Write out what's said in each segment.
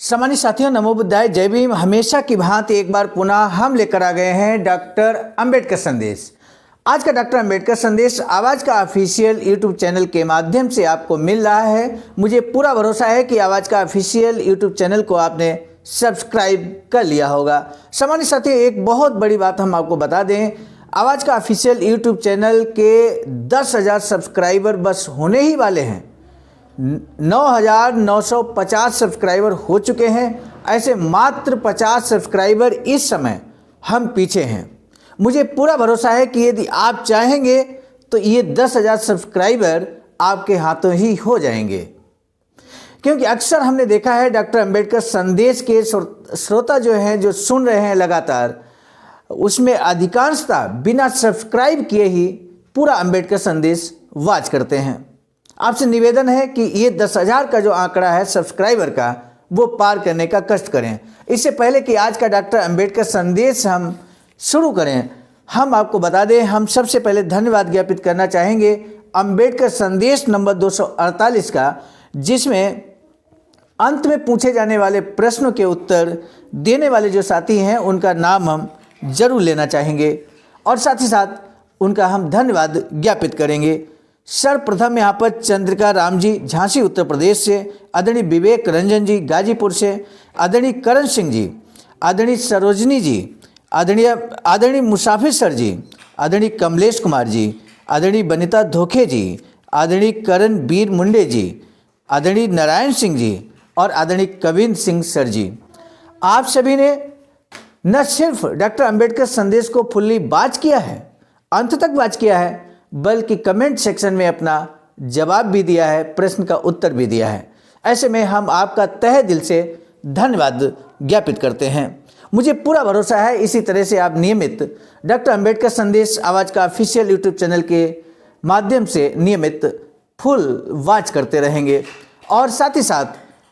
सम्मानित साथियों, नमो बुद्धाय, जय भीम। हमेशा की भांति एक बार पुनः हम लेकर आ गए हैं डॉक्टर अंबेडकर संदेश। आज का डॉक्टर अंबेडकर संदेश आवाज़ का ऑफिशियल यूट्यूब चैनल के माध्यम से आपको मिल रहा है। मुझे पूरा भरोसा है कि आवाज़ का ऑफिशियल यूट्यूब चैनल को आपने सब्सक्राइब कर लिया होगा। सम्मानित साथियों, एक बहुत बड़ी बात हम आपको बता दें, आवाज़ का ऑफिशियल यूट्यूब चैनल के 10,000 सब्सक्राइबर बस होने ही वाले हैं। 9,950 सब्सक्राइबर हो चुके हैं। ऐसे मात्र 50 सब्सक्राइबर इस समय हम पीछे हैं। मुझे पूरा भरोसा है कि यदि आप चाहेंगे तो ये 10,000 सब्सक्राइबर आपके हाथों ही हो जाएंगे, क्योंकि अक्सर हमने देखा है डॉक्टर अंबेडकर संदेश के श्रोता जो हैं, जो सुन रहे हैं लगातार, उसमें अधिकांशता बिना सब्सक्राइब किए ही पूरा अंबेडकर संदेश वॉच करते हैं। आपसे निवेदन है कि ये 10,000 का जो आंकड़ा है सब्सक्राइबर का, वो पार करने का कष्ट करें। इससे पहले कि आज का डॉक्टर अंबेडकर संदेश हम शुरू करें, हम आपको बता दें, हम सबसे पहले धन्यवाद ज्ञापित करना चाहेंगे अंबेडकर संदेश नंबर 248 का, जिसमें अंत में पूछे जाने वाले प्रश्नों के उत्तर देने वाले जो साथी हैं उनका नाम हम जरूर लेना चाहेंगे और साथ ही साथ उनका हम धन्यवाद ज्ञापित करेंगे। सर्वप्रथम यहाँ पर चंद्रिका राम जी झांसी उत्तर प्रदेश से, आदरणीय विवेक रंजन जी गाजीपुर से, आदरणीय करण सिंह जी, आदरणीय सरोजनी जी, आदरणीय मुसाफिर सर जी, आदरणीय कमलेश कुमार जी, आदरणीय बनीता धोखे जी, आदरणीय करण वीर मुंडे जी, आदरणीय नारायण सिंह जी और आदरणीय कविंद्र सिंह सर जी। आप सभी ने न सिर्फ डॉक्टर अंबेडकर संदेश को फुल्ली वॉच किया है, अंत तक वॉच किया है, बल्कि कमेंट सेक्शन में अपना जवाब भी दिया है, प्रश्न का उत्तर भी दिया है। ऐसे में हम आपका तहे दिल से धन्यवाद ज्ञापित करते हैं। मुझे पूरा भरोसा है इसी तरह से आप नियमित डॉक्टर अंबेडकर संदेश आवाज़ का ऑफिशियल यूट्यूब चैनल के माध्यम से नियमित फुल वॉच करते रहेंगे और साथ ही साथ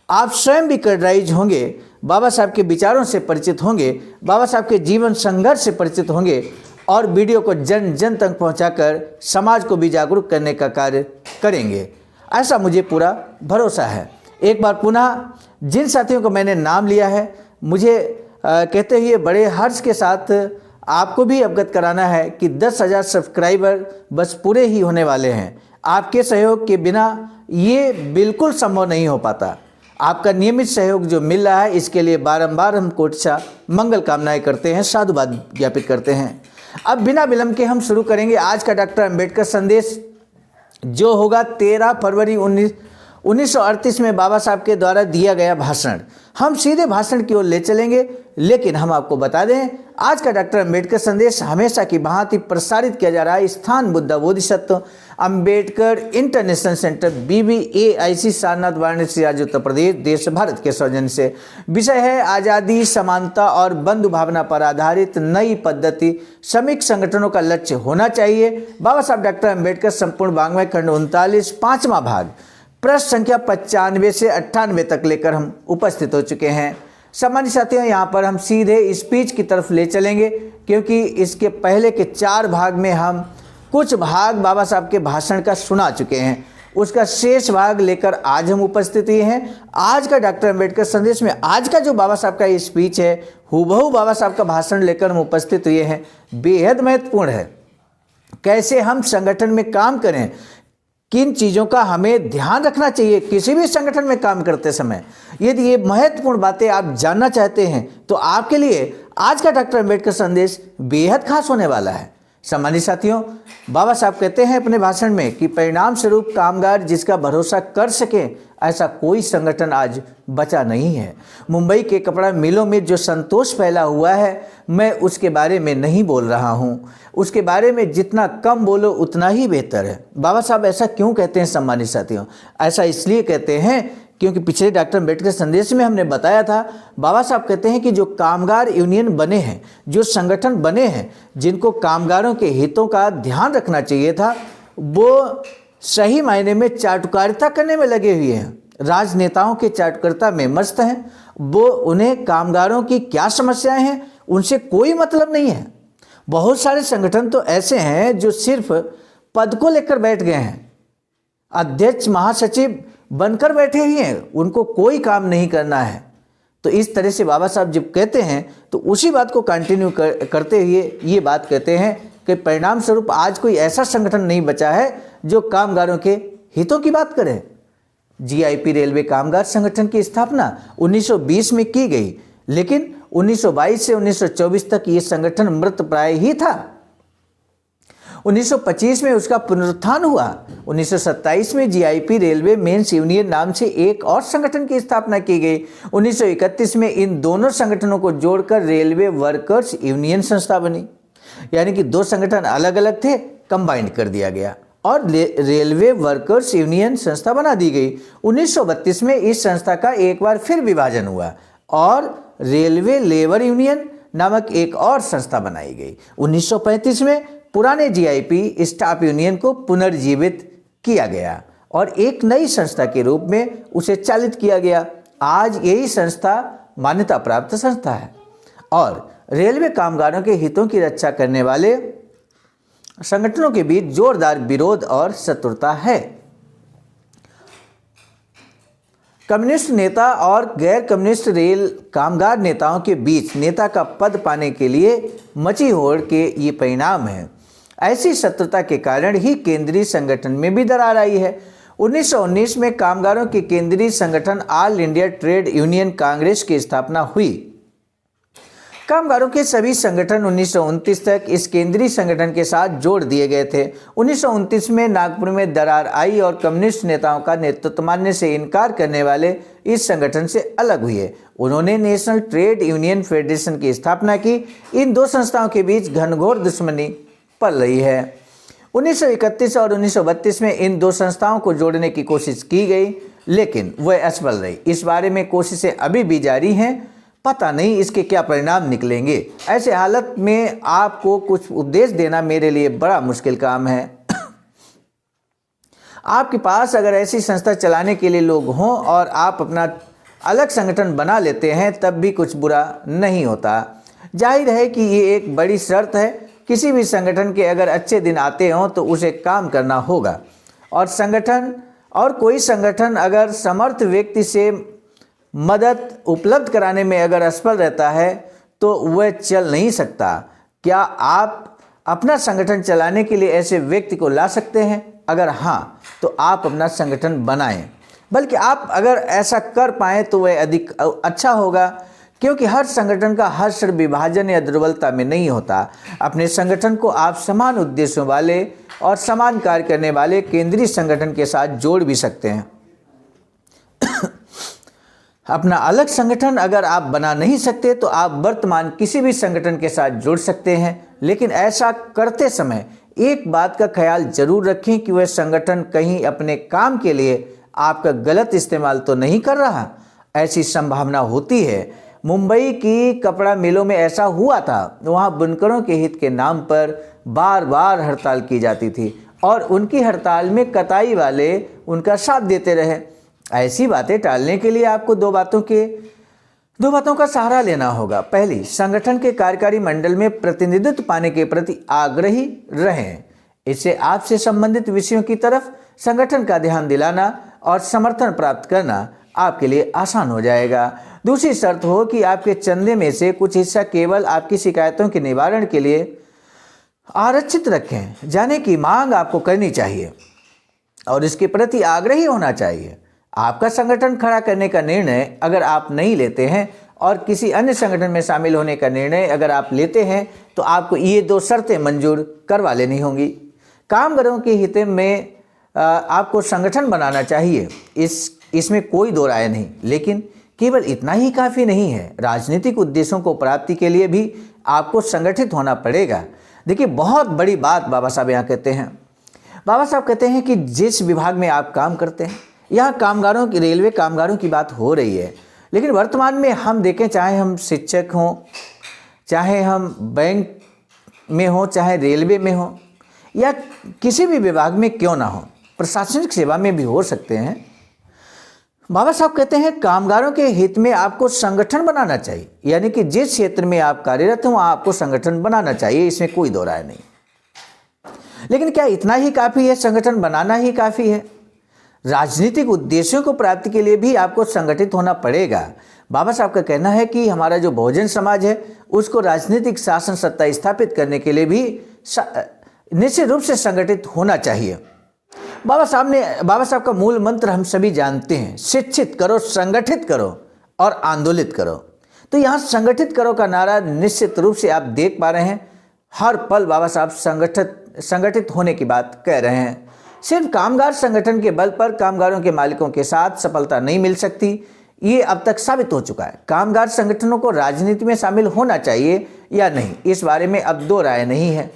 आप स्वयं भी कर्डराइज होंगे, बाबा साहब के विचारों से परिचित होंगे, बाबा साहब के जीवन संघर्ष से परिचित होंगे और वीडियो को जन जन तक पहुंचाकर समाज को भी जागरूक करने का कार्य करेंगे। ऐसा मुझे पूरा भरोसा है। एक बार पुनः जिन साथियों को मैंने नाम लिया है, मुझे कहते हुए बड़े हर्ष के साथ आपको भी अवगत कराना है कि 10,000 सब्सक्राइबर बस पूरे ही होने वाले हैं। आपके सहयोग के बिना ये बिल्कुल संभव नहीं हो पाता। आपका नियमित सहयोग जो मिल रहा है, इसके लिए बारंबार हम कोटसा मंगल कामनाएं करते हैं, साधुवाद ज्ञापित करते हैं। अब बिना विलंब के हम शुरू करेंगे आज का डॉक्टर अंबेडकर संदेश, जो होगा 13 फरवरी 1938 में बाबा साहब के द्वारा दिया गया भाषण। हम सीधे भाषण की ओर ले चलेंगे, लेकिन हम आपको बता दें आज का डॉक्टर अंबेडकर संदेश हमेशा की भांति प्रसारित किया जा रहा है स्थान Buddha Bodhisattva Ambedkar international centre BBAIC Sarnath Varanasi राज्य उत्तर प्रदेश देश भारत के सौजन्य से। विषय है आज़ादी, समानता और बंधु भावना पर आधारित नई पद्धति, श्रमिक संगठनों का लक्ष्य होना चाहिए। बाबा साहब डॉक्टर अंबेडकर संपूर्ण वाङ्मय खंड 39 5वां भाग प्रश्न संख्या 95 से 98 तक लेकर हम उपस्थित हो चुके हैं। सम्मानित साथियों, यहाँ पर हम सीधे स्पीच की तरफ ले चलेंगे, क्योंकि इसके पहले के 4 भाग में हम कुछ भाग बाबा साहब के भाषण का सुना चुके हैं। उसका शेष भाग लेकर आज हम उपस्थित हुए हैं। आज का डॉक्टर अंबेडकर संदेश में आज का जो बाबा साहब का ये स्पीच है, हूबहू बाबा साहब का भाषण लेकर हम उपस्थित हुए हैं। बेहद महत्वपूर्ण है कैसे हम संगठन में काम करें, किन चीज़ों का हमें ध्यान रखना चाहिए किसी भी संगठन में काम करते समय। यदि ये महत्वपूर्ण बातें आप जानना चाहते हैं तो आपके लिए आज का डॉक्टर अंबेडकर संदेश बेहद खास होने वाला है। सम्मानित साथियों, बाबा साहब कहते हैं अपने भाषण में कि परिणाम स्वरूप कामगार जिसका भरोसा कर सके, ऐसा कोई संगठन आज बचा नहीं है। मुंबई के कपड़ा मिलों में जो संतोष फैला हुआ है, मैं उसके बारे में नहीं बोल रहा हूँ। उसके बारे में जितना कम बोलो उतना ही बेहतर है। बाबा साहब ऐसा क्यों कहते हैं सम्मानित साथियों? ऐसा इसलिए कहते हैं क्योंकि पिछले डॉक्टर अंबेडकर संदेश में हमने बताया था, बाबा साहब कहते हैं कि जो कामगार यूनियन बने हैं, जो संगठन बने हैं, जिनको कामगारों के हितों का ध्यान रखना चाहिए था, वो सही मायने में चाटुकारिता करने में लगे हुए हैं। राजनेताओं के चाटुकारिता में मस्त हैं। वो उन्हें कामगारों की क्या समस्याएं हैं उनसे कोई मतलब नहीं है। बहुत सारे संगठन तो ऐसे हैं जो सिर्फ पद को लेकर बैठ गए हैं, अध्यक्ष महासचिव बनकर बैठे हुए हैं, उनको कोई काम नहीं करना है। तो इस तरह से बाबा साहब जब कहते हैं तो उसी बात को कंटिन्यू करते हुए ये बात कहते हैं कि परिणाम स्वरूप आज कोई ऐसा संगठन नहीं बचा है जो कामगारों के हितों की बात करे। जीआईपी रेलवे कामगार संगठन की स्थापना 1920 में की गई, लेकिन 1922 से 1924 तक ये संगठन मृतप्राय ही था। 1925 में उसका पुनरुत्थान हुआ। 1927 में जीआईपी रेलवे मेंस यूनियन नाम से एक और संगठन की स्थापना की गई। 1931 में इन दोनों संगठनों को जोड़कर रेलवे वर्कर्स यूनियन संस्था बनी, यानी कि दो संगठन अलग अलग थे, कंबाइंड कर दिया गया और रेलवे वर्कर्स यूनियन संस्था बना दी गई। 1932 में इस संस्था का एक बार फिर विभाजन हुआ और रेलवे लेबर यूनियन नामक एक और संस्था बनाई गई। 1935 में पुराने जीआईपी स्टाफ यूनियन को पुनर्जीवित किया गया और एक नई संस्था के रूप में उसे चालित किया गया। आज यही संस्था मान्यता प्राप्त संस्था है और रेलवे कामगारों के हितों की रक्षा करने वाले संगठनों के बीच जोरदार विरोध और शत्रुता है। कम्युनिस्ट नेता और गैर कम्युनिस्ट रेल कामगार नेताओं के बीच नेता का पद पाने के लिए मची होड़ के ये परिणाम है। ऐसी शत्रुता के कारण ही केंद्रीय संगठन में भी दरार आई है। 1919 में कामगारों के केंद्रीय संगठन all India trade union Congress की स्थापना हुई। कामगारों के सभी संगठन 1929 तक इस केंद्रीय संगठन के साथ जोड़ दिए गए थे। 1929 में नागपुर में दरार आई और कम्युनिस्ट नेताओं का नेतृत्व मानने से इनकार करने वाले इस संगठन से अलग हुए। उन्होंने नेशनल ट्रेड यूनियन फेडरेशन की स्थापना की। इन दो संस्थाओं के बीच घनघोर दुश्मनी पल रही है। 1931 और 1932 में इन दो संस्थाओं को जोड़ने की कोशिश की गई, लेकिन वह असफल रही। इस बारे में कोशिशें अभी भी जारी हैं, पता नहीं इसके क्या परिणाम निकलेंगे। ऐसे हालत में आपको कुछ उपदेश देना मेरे लिए बड़ा मुश्किल काम है। आपके पास अगर ऐसी संस्था चलाने के लिए लोग हों और आप अपना अलग संगठन बना लेते हैं तब भी कुछ बुरा नहीं होता। जाहिर है कि ये एक बड़ी शर्त है। किसी भी संगठन के अगर अच्छे दिन आते हों तो उसे काम करना होगा और कोई संगठन अगर समर्थ व्यक्ति से मदद उपलब्ध कराने में अगर असफल रहता है तो वह चल नहीं सकता। क्या आप अपना संगठन चलाने के लिए ऐसे व्यक्ति को ला सकते हैं? अगर हाँ, तो आप अपना संगठन बनाएं। बल्कि आप अगर ऐसा कर पाएँ तो वह अधिक अच्छा होगा, क्योंकि हर संगठन का हर्ष विभाजन या दुर्बलता में नहीं होता। अपने संगठन को आप समान उद्देश्यों वाले और समान कार्य करने वाले केंद्रीय संगठन के साथ जोड़ भी सकते हैं। अपना अलग संगठन अगर आप बना नहीं सकते तो आप वर्तमान किसी भी संगठन के साथ जुड़ सकते हैं, लेकिन ऐसा करते समय एक बात का ख्याल जरूर रखें कि वह संगठन कहीं अपने काम के लिए आपका गलत इस्तेमाल तो नहीं कर रहा। ऐसी संभावना होती है। मुंबई की कपड़ा मिलों में ऐसा हुआ था। वहाँ बुनकरों के हित के नाम पर बार बार हड़ताल की जाती थी और उनकी हड़ताल में कताई वाले उनका साथ देते रहे। ऐसी बातें टालने के लिए आपको दो बातों का सहारा लेना होगा। पहली, संगठन के कार्यकारी मंडल में प्रतिनिधित्व पाने के प्रति आग्रही रहें। इससे आपसे संबंधित विषयों की तरफ संगठन का ध्यान दिलाना और समर्थन प्राप्त करना आपके लिए आसान हो जाएगा। दूसरी शर्त हो कि आपके चंदे में से कुछ हिस्सा केवल आपकी शिकायतों के निवारण के लिए आरक्षित रखें जाने की मांग आपको करनी चाहिए और इसके प्रति आग्रही होना चाहिए। आपका संगठन खड़ा करने का निर्णय अगर आप नहीं लेते हैं और किसी अन्य संगठन में शामिल होने का निर्णय अगर आप लेते हैं तो आपको ये दो शर्तें मंजूर करवा लेनी होंगी। कामगारों के हित में आपको संगठन बनाना चाहिए, इसमें कोई दो राय नहीं, लेकिन केवल इतना ही काफ़ी नहीं है। राजनीतिक उद्देश्यों को प्राप्ति के लिए भी आपको संगठित होना पड़ेगा। देखिए, बहुत बड़ी बात बाबा साहब यहाँ कहते हैं। बाबा साहब कहते हैं कि जिस विभाग में आप काम करते हैं, यहाँ रेलवे कामगारों की बात हो रही है, लेकिन वर्तमान में हम देखें, चाहे हम शिक्षक हों, चाहे हम बैंक में हों, चाहे रेलवे में हों या किसी भी विभाग में क्यों ना हो, प्रशासनिक सेवा में भी हो सकते हैं। बाबा साहब कहते हैं कामगारों के हित में आपको संगठन बनाना चाहिए, यानी कि जिस क्षेत्र में आप कार्यरत हो वहाँ आपको संगठन बनाना चाहिए, इसमें कोई दो राय नहीं। लेकिन क्या इतना ही काफ़ी है? संगठन बनाना ही काफ़ी है? राजनीतिक उद्देश्यों को प्राप्ति के लिए भी आपको संगठित होना पड़ेगा। बाबा साहब का कहना है कि हमारा जो बहुजन समाज है उसको राजनीतिक शासन सत्ता स्थापित करने के लिए भी निश्चित रूप से संगठित होना चाहिए। बाबा साहब का मूल मंत्र हम सभी जानते हैं, शिक्षित करो, संगठित करो और आंदोलित करो। तो यहाँ संगठित करो का नारा निश्चित रूप से आप देख पा रहे हैं, हर पल बाबा साहब संगठित होने की बात कह रहे हैं। सिर्फ कामगार संगठन के बल पर कामगारों के मालिकों के साथ सफलता नहीं मिल सकती, ये अब तक साबित हो चुका है। कामगार संगठनों को राजनीति में शामिल होना चाहिए या नहीं, इस बारे में अब दो राय नहीं है।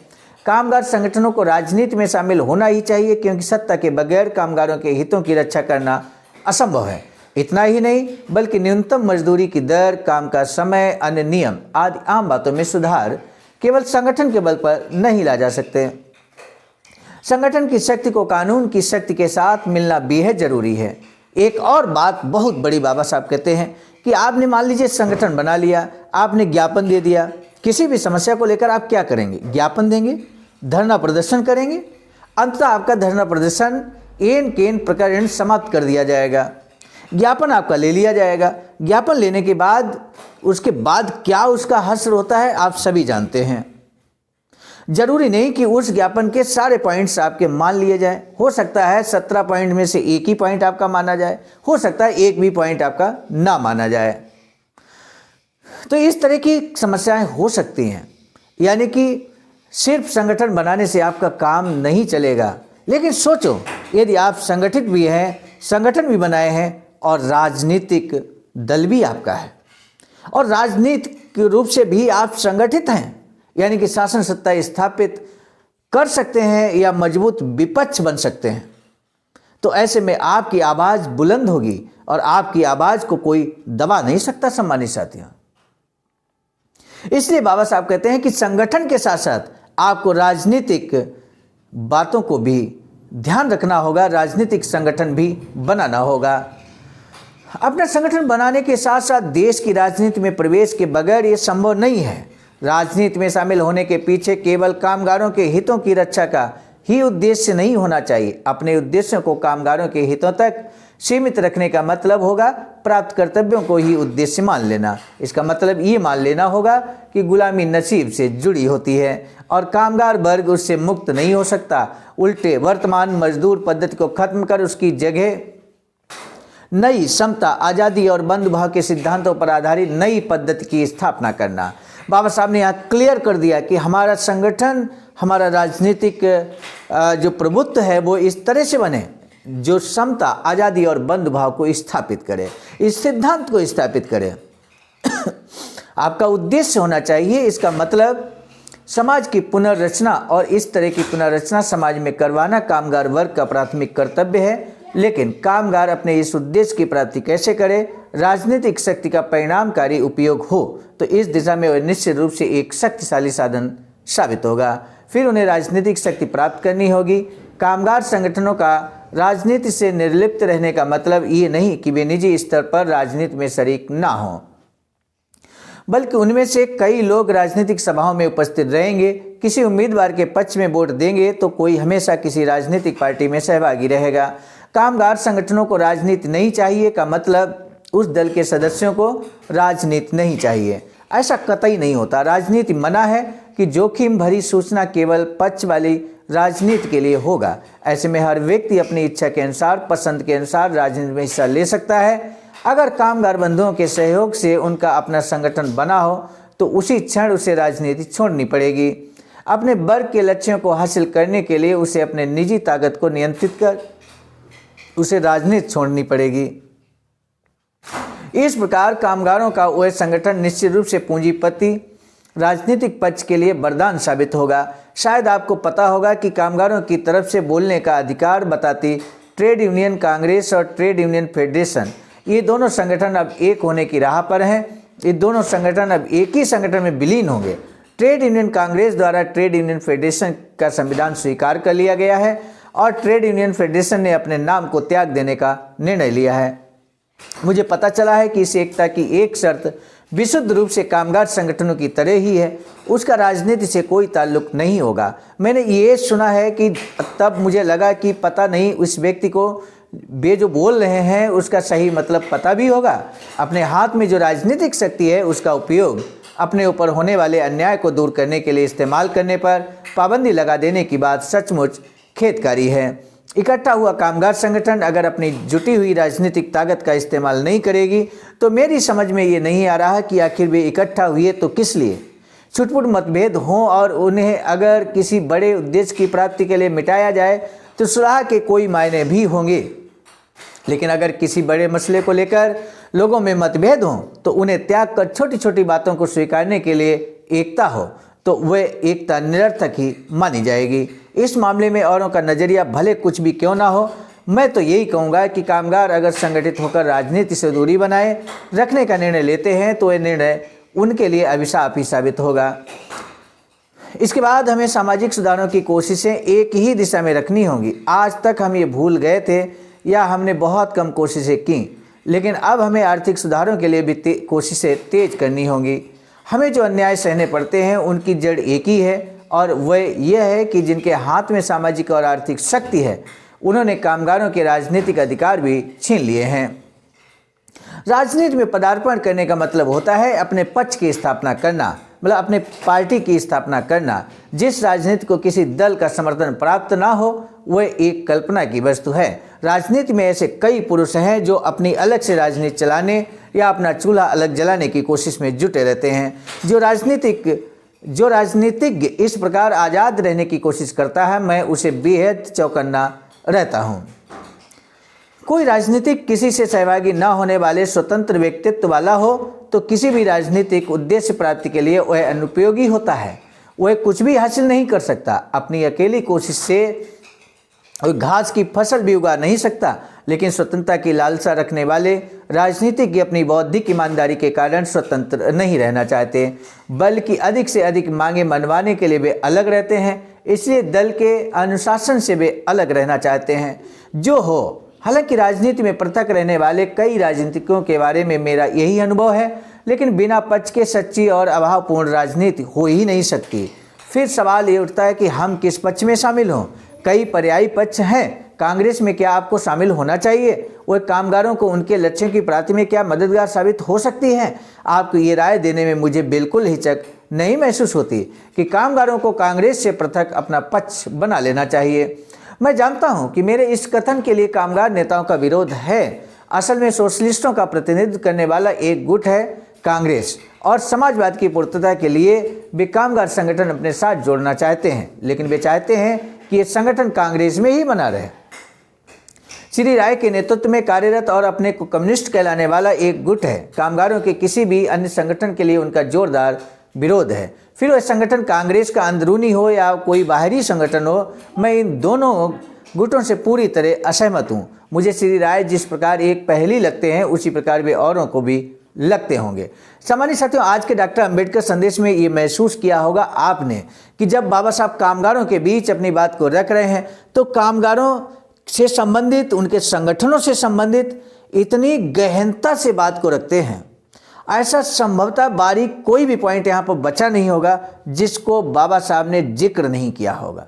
कामगार संगठनों को राजनीति में शामिल होना ही चाहिए, क्योंकि सत्ता के बगैर कामगारों के हितों की रक्षा करना असंभव है। इतना ही नहीं बल्कि न्यूनतम मजदूरी की दर, काम का समय, अन्य नियम आदि आम बातों में सुधार केवल संगठन के बल पर नहीं ला जा सकते। संगठन की शक्ति को कानून की शक्ति के साथ मिलना बेहद जरूरी है। एक और बात बहुत बड़ी बाबा साहब कहते हैं कि आपने मान लीजिए संगठन बना लिया, आपने ज्ञापन दे दिया, किसी भी समस्या को लेकर आप क्या करेंगे? ज्ञापन देंगे, धरना प्रदर्शन करेंगे। अंततः आपका धरना प्रदर्शन एन केन प्रकरण समाप्त कर दिया जाएगा, ज्ञापन आपका ले लिया जाएगा। ज्ञापन लेने के बाद उसके बाद क्या उसका हश्र होता है आप सभी जानते हैं। जरूरी नहीं कि उस ज्ञापन के सारे पॉइंट्स आपके मान लिए जाए, हो सकता है 17 पॉइंट में से एक ही पॉइंट आपका माना जाए, हो सकता है एक भी पॉइंट आपका ना माना जाए। तो इस तरह की समस्याएं हो सकती हैं, यानी कि सिर्फ संगठन बनाने से आपका काम नहीं चलेगा। लेकिन सोचो, यदि आप संगठित भी हैं, संगठन भी बनाए हैं और राजनीतिक दल भी आपका है और राजनीतिक रूप से भी आप संगठित हैं, यानी कि शासन सत्ता स्थापित कर सकते हैं या मजबूत विपक्ष बन सकते हैं, तो ऐसे में आपकी आवाज़ बुलंद होगी और आपकी आवाज़ को कोई दबा नहीं सकता। सम्मानित साथियों, इसलिए बाबा साहब कहते हैं कि संगठन के साथ साथ आपको राजनीतिक बातों को भी ध्यान रखना होगा, राजनीतिक संगठन भी बनाना होगा। अपना संगठन बनाने के साथ साथ देश की राजनीति में प्रवेश के बगैर ये संभव नहीं है। राजनीति में शामिल होने के पीछे केवल कामगारों के हितों की रक्षा का ही उद्देश्य नहीं होना चाहिए। अपने उद्देश्यों को कामगारों के हितों तक सीमित रखने का मतलब होगा प्राप्त कर्तव्यों को ही उद्देश्य मान लेना। इसका मतलब ये मान लेना होगा कि गुलामी नसीब से जुड़ी होती है और कामगार वर्ग उससे मुक्त नहीं हो सकता। उल्टे वर्तमान मजदूर पद्धति को खत्म कर उसकी जगह नई समता, आज़ादी और बंधुभाव के सिद्धांतों पर आधारित नई पद्धति की स्थापना करना। बाबा साहब ने यहाँ क्लियर कर दिया कि हमारा संगठन, हमारा राजनीतिक जो प्रभुत्व है वो इस तरह से बने जो समता, आज़ादी और बंधुभाव को स्थापित करे, इस सिद्धांत को स्थापित करे। आपका उद्देश्य होना चाहिए, इसका मतलब समाज की पुनर्रचना, और इस तरह की पुनर्रचना समाज में करवाना कामगार वर्ग का प्राथमिक कर्तव्य है। लेकिन कामगार अपने इस उद्देश्य की प्राप्ति कैसे करे? राजनीतिक शक्ति का परिणामकारी उपयोग हो तो इस दिशा में वह निश्चित रूप से एक शक्तिशाली साधन साबित होगा। फिर उन्हें राजनीतिक शक्ति प्राप्त करनी होगी। कामगार संगठनों का राजनीति से निर्लिप्त रहने का मतलब ये नहीं कि वे निजी स्तर पर राजनीति में शरीक ना हों, बल्कि उनमें से कई लोग राजनीतिक सभाओं में उपस्थित रहेंगे। किसी उम्मीदवार के पक्ष में वोट देंगे तो कोई हमेशा किसी राजनीतिक पार्टी में सहभागी रहेगा। कामगार संगठनों को राजनीति नहीं चाहिए का मतलब उस दल के सदस्यों को राजनीति नहीं चाहिए, ऐसा कतई नहीं होता। राजनीति मना है कि जोखिम भरी सूचना केवल पक्ष वाली राजनीति के लिए होगा। ऐसे में हर व्यक्ति अपनी इच्छा के अनुसार, पसंद के अनुसार राजनीति में हिस्सा ले सकता है। अगर कामगार बंधुओं के सहयोग से उनका अपना संगठन बना हो तो उसी क्षण उसे राजनीति छोड़नी पड़ेगी। अपने वर्ग के लक्ष्यों को हासिल करने के लिए उसे अपने निजी ताकत को नियंत्रित कर उसे राजनीति छोड़नी पड़ेगी। इस प्रकार कामगारों का वह संगठन निश्चित रूप से पूंजीपति राजनीतिक पक्ष के लिए वरदान साबित होगा। शायद आपको पता होगा कि कामगारों की तरफ से बोलने का अधिकार बताती ट्रेड यूनियन कांग्रेस और ट्रेड यूनियन फेडरेशन, ये दोनों संगठन अब एक होने की राह पर हैं। ये दोनों संगठन अब एक ही संगठन में विलीन होंगे। ट्रेड यूनियन कांग्रेस द्वारा ट्रेड यूनियन फेडरेशन का संविधान स्वीकार कर लिया गया है और ट्रेड यूनियन फेडरेशन ने अपने नाम को त्याग देने का निर्णय लिया है। मुझे पता चला है कि इस एकता की एक शर्त विशुद्ध रूप से कामगार संगठनों की तरह ही है, उसका राजनीति से कोई ताल्लुक नहीं होगा। मैंने ये सुना है कि तब मुझे लगा कि पता नहीं उस व्यक्ति को वे जो बोल रहे हैं उसका सही मतलब पता भी होगा। अपने हाथ में जो राजनीतिक शक्ति है उसका उपयोग अपने ऊपर होने वाले अन्याय को दूर करने के लिए इस्तेमाल करने पर पाबंदी लगा देने की बात सचमुच खेदकारी है। इकट्ठा हुआ कामगार संगठन अगर अपनी जुटी हुई राजनीतिक ताकत का इस्तेमाल नहीं करेगी तो मेरी समझ में ये नहीं आ रहा कि आखिर वे इकट्ठा हुए तो किस लिए। छुटपुट मतभेद हों और उन्हें अगर किसी बड़े उद्देश्य की प्राप्ति के लिए मिटाया जाए तो सुलह के कोई मायने भी होंगे, लेकिन अगर किसी बड़े मसले को लेकर लोगों में मतभेद हों तो उन्हें त्याग कर छोटी छोटी बातों को स्वीकारने के लिए एकता हो तो वह एकता निरर्थक ही मानी जाएगी। इस मामले में औरों का नज़रिया भले कुछ भी क्यों ना हो, मैं तो यही कहूँगा कि कामगार अगर संगठित होकर राजनीति से दूरी बनाए रखने का निर्णय लेते हैं तो यह निर्णय उनके लिए अभिशाप ही साबित होगा। इसके बाद हमें सामाजिक सुधारों की कोशिशें एक ही दिशा में रखनी होंगी। आज तक हम ये भूल गए थे या हमने बहुत कम कोशिशें की, लेकिन अब हमें आर्थिक सुधारों के लिए भी कोशिशें तेज करनी होंगी। हमें जो अन्याय सहने पड़ते हैं उनकी जड़ एक ही है और वह यह है कि जिनके हाथ में सामाजिक और आर्थिक शक्ति है उन्होंने कामगारों के राजनीतिक अधिकार भी छीन लिए हैं। राजनीति में पदार्पण करने का मतलब होता है अपने पक्ष की स्थापना करना, मतलब अपने पार्टी की स्थापना करना। जिस राजनीति को किसी दल का समर्थन प्राप्त ना हो वह एक कल्पना की वस्तु है। राजनीति में ऐसे कई पुरुष हैं जो अपनी अलग से राजनीति चलाने या अपना चूल्हा अलग जलाने की कोशिश में जुटे रहते हैं। जो राजनीतिज्ञ इस प्रकार आज़ाद रहने की कोशिश करता है मैं उसे बेहद चौकन्ना रहता हूँ। कोई राजनीतिक किसी से सहभागी न होने वाले स्वतंत्र व्यक्तित्व वाला हो तो किसी भी राजनीतिक उद्देश्य प्राप्ति के लिए वह अनुपयोगी होता है। वह कुछ भी हासिल नहीं कर सकता। अपनी अकेली कोशिश से वह घास की फसल भी उगा नहीं सकता। लेकिन स्वतंत्रता की लालसा रखने वाले राजनीतिज्ञ अपनी बौद्धिक ईमानदारी के कारण स्वतंत्र नहीं रहना चाहते, बल्कि अधिक से अधिक मांगे मनवाने के लिए वे अलग रहते हैं। इसलिए दल के अनुशासन से वे अलग रहना चाहते हैं। जो हो, हालांकि राजनीति में पृथक रहने वाले कई राजनीतिकों के बारे में मेरा यही अनुभव है, लेकिन बिना पक्ष के सच्ची और अभावपूर्ण राजनीति हो ही नहीं सकती। फिर सवाल ये उठता है कि हम किस पक्ष में शामिल हों। कई पर्यायी पक्ष हैं। कांग्रेस में क्या आपको शामिल होना चाहिए? वह कामगारों को उनके लक्ष्यों की प्राप्ति में क्या मददगार साबित हो सकती है? आपको ये राय देने में मुझे बिल्कुल हिचक नहीं महसूस होती कि कामगारों को कांग्रेस से पृथक अपना पक्ष बना लेना चाहिए। मैं जानता हूं कि मेरे इस कथन के लिए कामगार नेताओं का विरोध है। असल में सोशलिस्टों का प्रतिनिधित्व करने वाला एक गुट है कांग्रेस, और समाजवाद की पूर्तता के लिए वे कामगार संगठन अपने साथ जोड़ना चाहते हैं, लेकिन वे चाहते हैं कि ये संगठन कांग्रेस में ही बना रहे। श्री राय के नेतृत्व में कार्यरत और अपने को कम्युनिस्ट कहलाने वाला एक गुट है। कामगारों के किसी भी अन्य संगठन के लिए उनका जोरदार विरोध है। फिर वह संगठन कांग्रेस का अंदरूनी हो या कोई बाहरी संगठन हो, मैं इन दोनों गुटों से पूरी तरह असहमत हूँ। मुझे श्री राय जिस प्रकार एक पहेली लगते हैं उसी प्रकार वे औरों को भी लगते होंगे। सामान्य साथियों, आज के डॉक्टर अंबेडकर संदेश में ये महसूस किया होगा आपने कि जब बाबा साहब कामगारों के बीच अपनी बात को रख रहे हैं तो कामगारों से संबंधित, उनके संगठनों से संबंधित इतनी गहनता से बात को रखते हैं। ऐसा संभवतः बारीक कोई भी पॉइंट यहाँ पर बचा नहीं होगा जिसको बाबा साहब ने जिक्र नहीं किया होगा।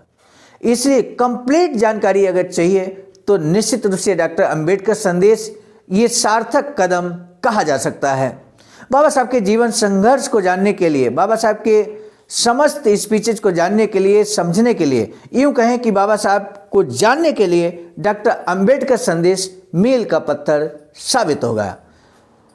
इसलिए कंप्लीट जानकारी अगर चाहिए तो निश्चित रूप से डॉक्टर अंबेडकर संदेश ये सार्थक कदम कहा जा सकता है। बाबा साहब के जीवन संघर्ष को जानने के लिए, बाबा साहब के समस्त स्पीचेज को जानने के लिए, समझने के लिए, यूँ कहें कि बाबा साहब को जानने के लिए डॉक्टर अंबेडकर संदेश मील का पत्थर साबित होगा।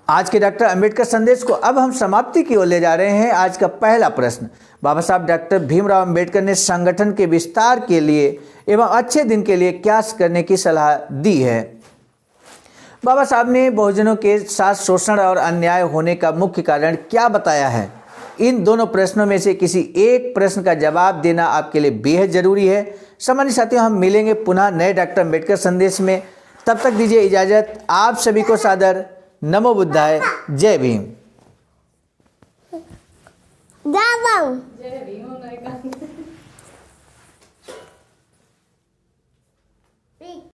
आज के डॉक्टर अंबेडकर संदेश को अब हम समाप्ति की ओर ले जा रहे हैं। आज का पहला प्रश्न, बाबा साहब डॉक्टर भीमराव अंबेडकर ने संगठन के विस्तार के लिए एवं अच्छे दिन के लिए क्या करने की सलाह दी है? बाबा साहब ने बहुजनों के साथ शोषण और अन्याय होने का मुख्य कारण क्या बताया है? इन दोनों प्रश्नों में से किसी एक प्रश्न का जवाब देना आपके लिए बेहद जरूरी है। सामान्य साथियों, हम मिलेंगे पुनः नए डॉक्टर अंबेडकर संदेश में। तब तक दीजिए इजाजत। आप सभी को सादर नमो बुद्धाय। जय भीम। जय भीम।